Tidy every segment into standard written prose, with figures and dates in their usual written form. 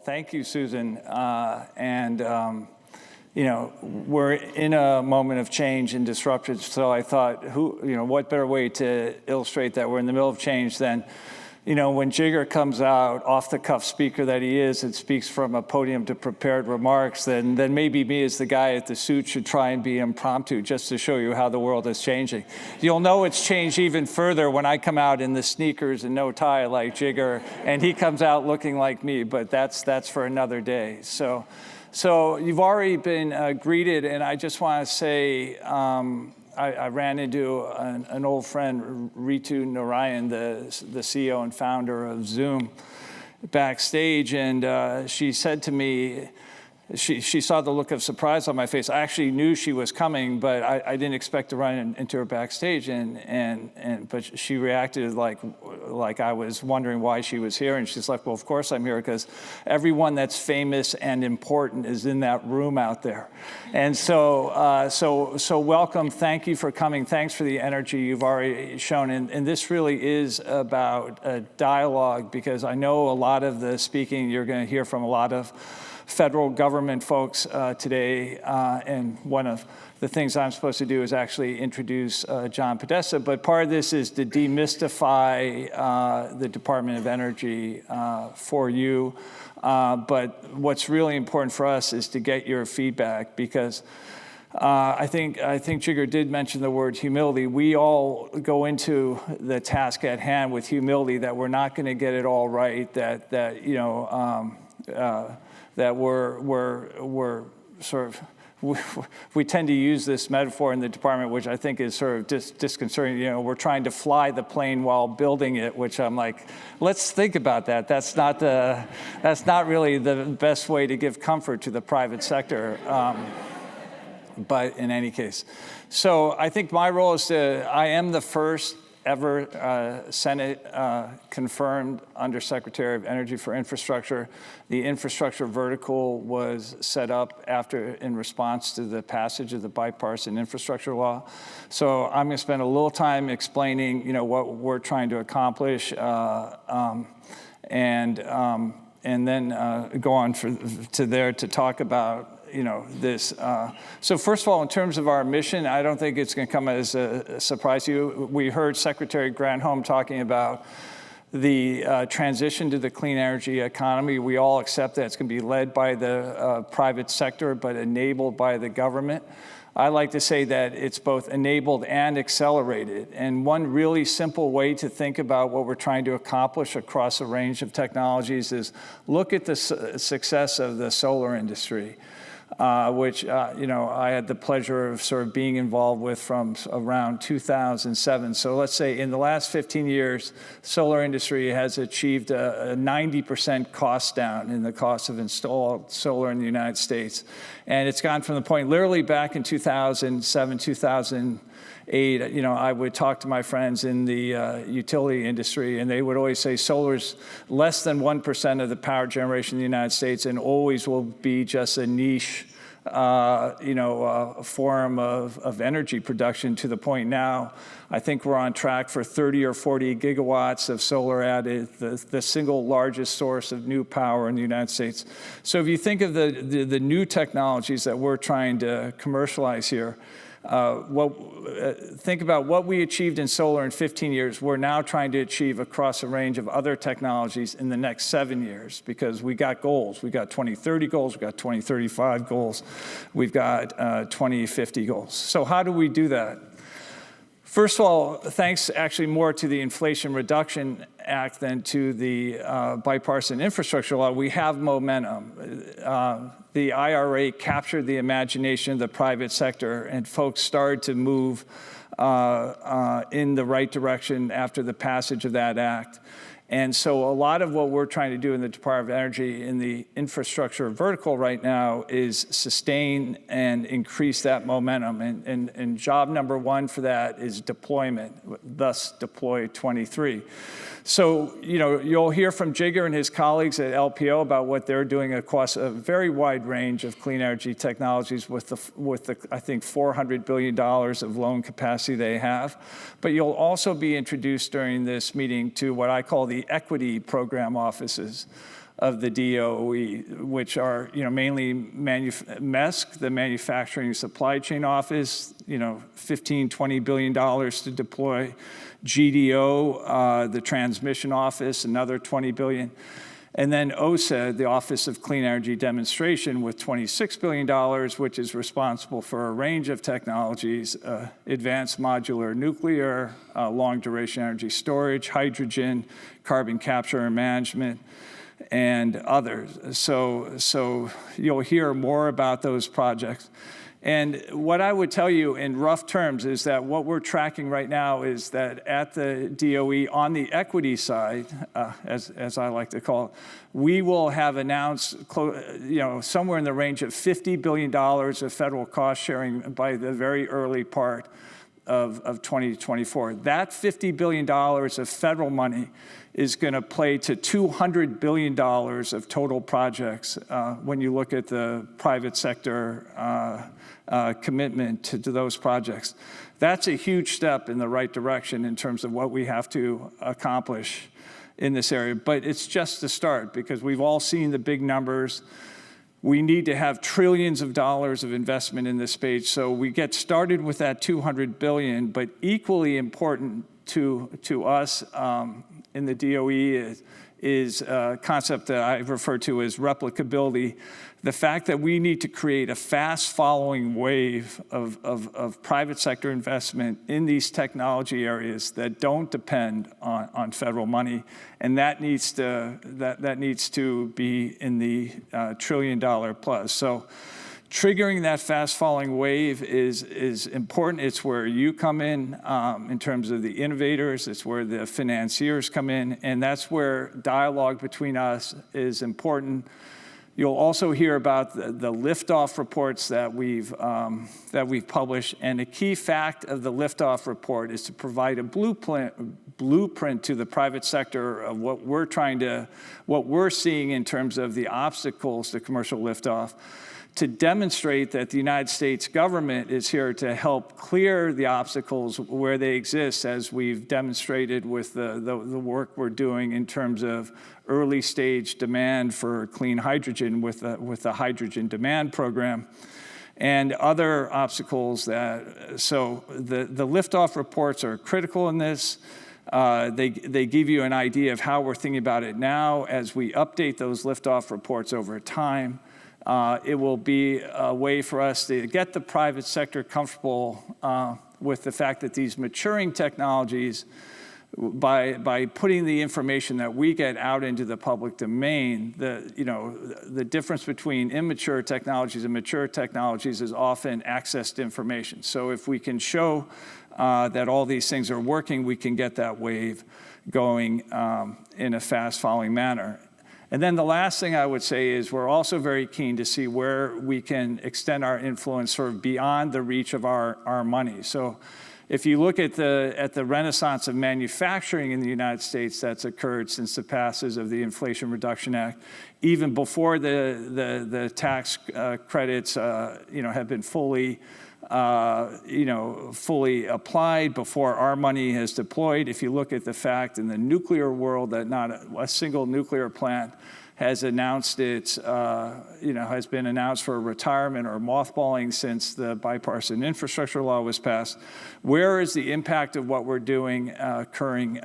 thank you, Susan. We're in a moment of change and disruption, so I thought, what better way to illustrate that we're in the middle of change than, when Jigger comes out, off-the-cuff speaker that he is, and speaks from a podium to prepared remarks, then maybe me as the guy at the suit should try and be impromptu just to show you how the world is changing. You'll know it's changed even further when I come out in the sneakers and no tie like Jigger, and he comes out looking like me, but that's for another day. So you've already been greeted, and I just want to say, I ran into an old friend, Ritu Narayan, the CEO and founder of Zoom, backstage, and she said to me, she saw the look of surprise on my face. I actually knew she was coming, but I didn't expect to run into her backstage, but she reacted like I was wondering why she was here, and she's like, well, of course I'm here, because everyone that's famous and important is in that room out there. And so welcome, thank you for coming, thanks for the energy you've already shown, and this really is about a dialogue, because I know a lot of the speaking you're going to hear from a lot of federal government folks today, and one of the things I'm supposed to do is actually introduce John Podesta, but part of this is to demystify the Department of Energy for you, but what's really important for us is to get your feedback, because I think Jigger did mention the word humility. We all go into the task at hand with humility that we're not going to get it all right, that we're sort of, we tend to use this metaphor in the department, which I think is sort of disconcerting. We're trying to fly the plane while building it, which I'm like, let's think about that. That's not really the best way to give comfort to the private sector. But in any case, so I think my role is I am the first ever Senate confirmed Undersecretary of Energy for Infrastructure. The infrastructure vertical was set up in response to the passage of the bipartisan infrastructure law. So I'm going to spend a little time explaining, what we're trying to accomplish, and then go on to talk about this. So first of all, in terms of our mission, I don't think it's going to come as a surprise to you. We heard Secretary Granholm talking about the transition to the clean energy economy. We all accept that it's going to be led by the private sector, but enabled by the government. I like to say that it's both enabled and accelerated. And one really simple way to think about what we're trying to accomplish across a range of technologies is look at the success of the solar industry, which I had the pleasure of sort of being involved with from around 2007. So let's say in the last 15 years, solar industry has achieved a 90% cost down in the cost of installed solar in the United States. And it's gone from the point literally back in 2007, 2008, I would talk to my friends in the utility industry, and they would always say solar's less than 1% of the power generation in the United States and always will be just a niche form of energy production, to the point now I think we're on track for 30 or 40 gigawatts of solar added, the single largest source of new power in the United States. So if you think of the new technologies that we're trying to commercialize here, think about what we achieved in solar in 15 years. We're now trying to achieve across a range of other technologies in the next 7 years, because we got goals. We got 2030 goals, we got 2035 goals, we've got 2050 goals. So how do we do that? First of all, thanks actually more to the Inflation Reduction Act than to the bipartisan infrastructure law, we have momentum. The IRA captured the imagination of the private sector, and folks started to move in the right direction after the passage of that act. And so a lot of what we're trying to do in the Department of Energy in the infrastructure vertical right now is sustain and increase that momentum. And job number one for that is deployment, thus Deploy23. So, you'll hear from Jigger and his colleagues at LPO about what they're doing across a very wide range of clean energy technologies with the I think, $400 billion of loan capacity they have. But you'll also be introduced during this meeting to what I call the equity program offices. of the DOE, which are mainly MESC, the Manufacturing Supply Chain Office, $15–20 billion to deploy. GDO, the Transmission Office, another $20 billion. And then OSED, the Office of Clean Energy Demonstration, with $26 billion, which is responsible for a range of technologies, advanced modular nuclear, long-duration energy storage, hydrogen, carbon capture and management, and others. So you'll hear more about those projects. And what I would tell you in rough terms is that what we're tracking right now is that at the DOE, on the equity side, as I like to call it, we will have announced somewhere in the range of $50 billion of federal cost sharing by the very early part of 2024. That $50 billion of federal money is going to play to $200 billion of total projects when you look at the private sector commitment to those projects. That's a huge step in the right direction in terms of what we have to accomplish in this area. But it's just the start, because we've all seen the big numbers. We need to have trillions of dollars of investment in this space. So we get started with that $200 billion, but equally important to us in the DOE is a concept that I refer to as replicability. The fact that we need to create a fast-following wave of private sector investment in these technology areas that don't depend on federal money, and that needs to be in the $1 trillion plus. So triggering that fast-following wave is important. It's where you come in terms of the innovators. It's where the financiers come in, and that's where dialogue between us is important. You'll also hear about the Liftoff reports that we've published, and a key fact of the Liftoff report is to provide a blueprint to the private sector of what we're seeing in terms of the obstacles to commercial liftoff, to demonstrate that the United States government is here to help clear the obstacles where they exist, as we've demonstrated with the work we're doing in terms of early stage demand for clean hydrogen with the Hydrogen Demand Program, and other obstacles so the Liftoff reports are critical in this. They give you an idea of how we're thinking about it now. As we update those Liftoff reports over time, it will be a way for us to get the private sector comfortable with the fact that these maturing technologies, by putting the information that we get out into the public domain, the difference between immature technologies and mature technologies is often access to information. So if we can show that all these things are working, we can get that wave going in a fast-following manner. And then the last thing I would say is we're also very keen to see where we can extend our influence sort of beyond the reach of our money. So if you look at the renaissance of manufacturing in the United States that's occurred since the passage of the Inflation Reduction Act, even before the tax credits have been fully applied, before our money has deployed. If you look at the fact in the nuclear world that not a single nuclear plant has announced has been announced for retirement or mothballing since the bipartisan infrastructure law was passed. Where is the impact of what we're doing occurring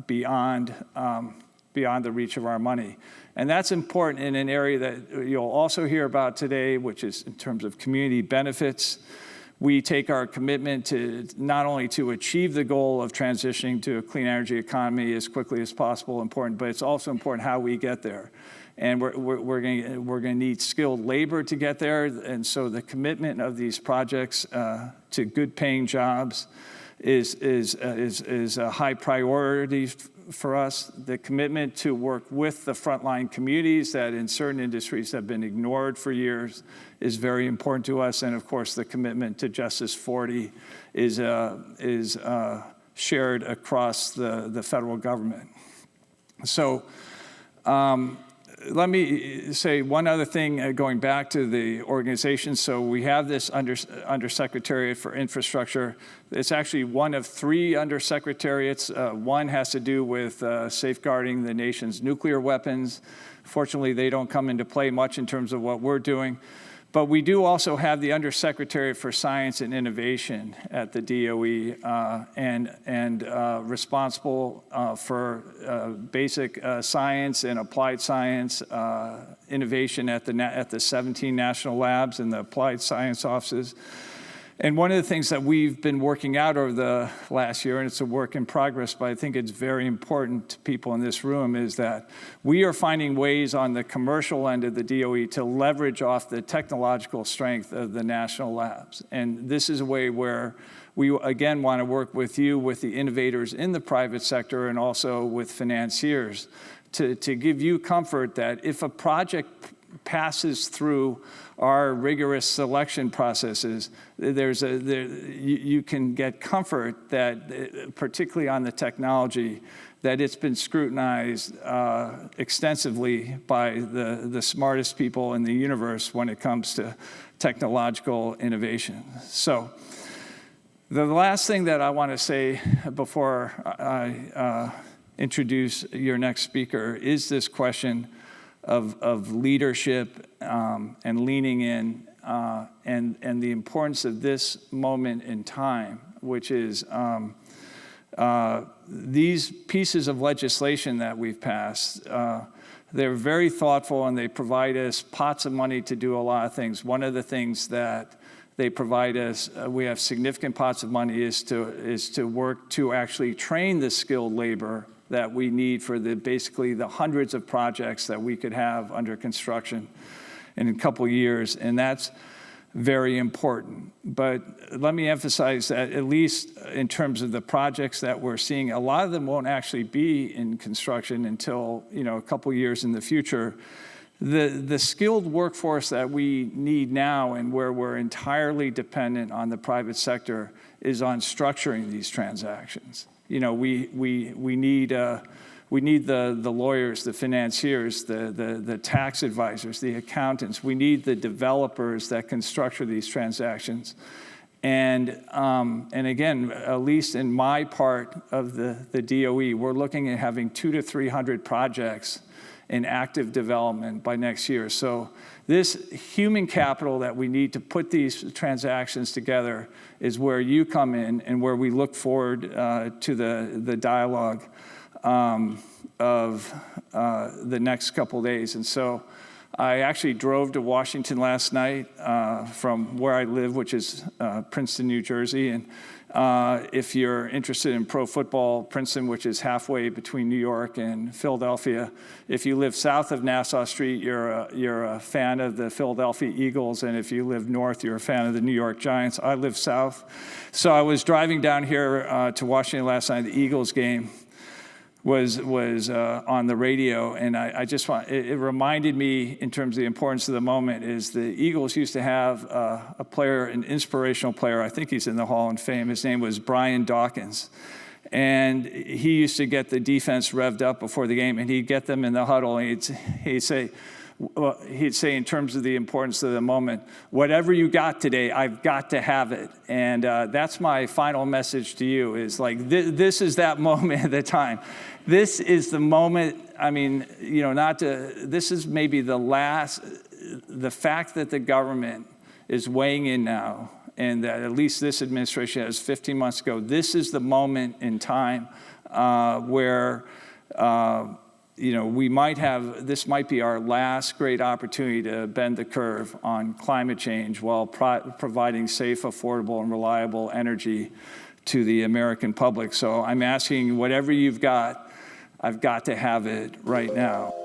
beyond the reach of our money? And that's important in an area that you'll also hear about today, which is in terms of community benefits. We take our commitment to not only to achieve the goal of transitioning to a clean energy economy as quickly as possible, important, but it's also important how we get there. And we're going to need skilled labor to get there. And so the commitment of these projects to good-paying jobs is a high priority for us. The commitment to work with the frontline communities that in certain industries have been ignored for years is very important to us. And of course, the commitment to Justice 40 is shared across the federal government. So let me say one other thing going back to the organization. So we have this Undersecretariat for Infrastructure. It's actually one of 3 undersecretariats. One has to do with safeguarding the nation's nuclear weapons. Fortunately, they don't come into play much in terms of what we're doing. But we do also have the Undersecretary for Science and Innovation at the DOE, and responsible for basic science and applied science innovation at the 17 national labs and the applied science offices. And one of the things that we've been working out over the last year, and it's a work in progress, but I think it's very important to people in this room, is that we are finding ways on the commercial end of the DOE to leverage off the technological strength of the national labs. And this is a way where we, again, want to work with you, with the innovators in the private sector, and also with financiers to give you comfort that if a project passes through our rigorous selection processes, you can get comfort that, particularly on the technology, that it's been scrutinized extensively by the smartest people in the universe when it comes to technological innovation. So the last thing that I want to say before I introduce your next speaker is this question of leadership and leaning in, and the importance of this moment in time, which is these pieces of legislation that we've passed. They're very thoughtful, and they provide us pots of money to do a lot of things. One of the things that they provide us, we have significant pots of money, is to work to actually train the skilled labor that we need for basically the hundreds of projects that we could have under construction in a couple years, and that's very important. But let me emphasize that, at least in terms of the projects that we're seeing, a lot of them won't actually be in construction until a couple years in the future. The skilled workforce that we need now, and where we're entirely dependent on the private sector, is on structuring these transactions. We need the lawyers, the financiers, the tax advisors, the accountants. We need the developers that can structure these transactions. And again, at least in my part of the DOE, we're looking at having 200 to 300 projects in active development by next year. So this human capital that we need to put these transactions together is where you come in, and where we look forward to the dialogue of the next couple days. And so I actually drove to Washington last night from where I live, which is Princeton, New Jersey. And if you're interested in pro football, Princeton, which is halfway between New York and Philadelphia, if you live south of Nassau Street, you're a fan of the Philadelphia Eagles, and if you live north, you're a fan of the New York Giants. I live south. So I was driving down here to Washington last night. The Eagles game was on the radio, and it reminded me, in terms of the importance of the moment, is the Eagles used to have a player, an inspirational player. I think he's in the Hall of Fame. His name was Brian Dawkins, and he used to get the defense revved up before the game, and he'd get them in the huddle, and he'd say, in terms of the importance of the moment, whatever you got today, I've got to have it. And that's my final message to you, is like, this is that moment at the time. This is the moment. I mean, this is maybe the fact that the government is weighing in now, and that at least this administration has 15 months ago, this is the moment in time where this might be our last great opportunity to bend the curve on climate change while providing safe, affordable, and reliable energy to the American public. So I'm asking, whatever you've got, I've got to have it right now.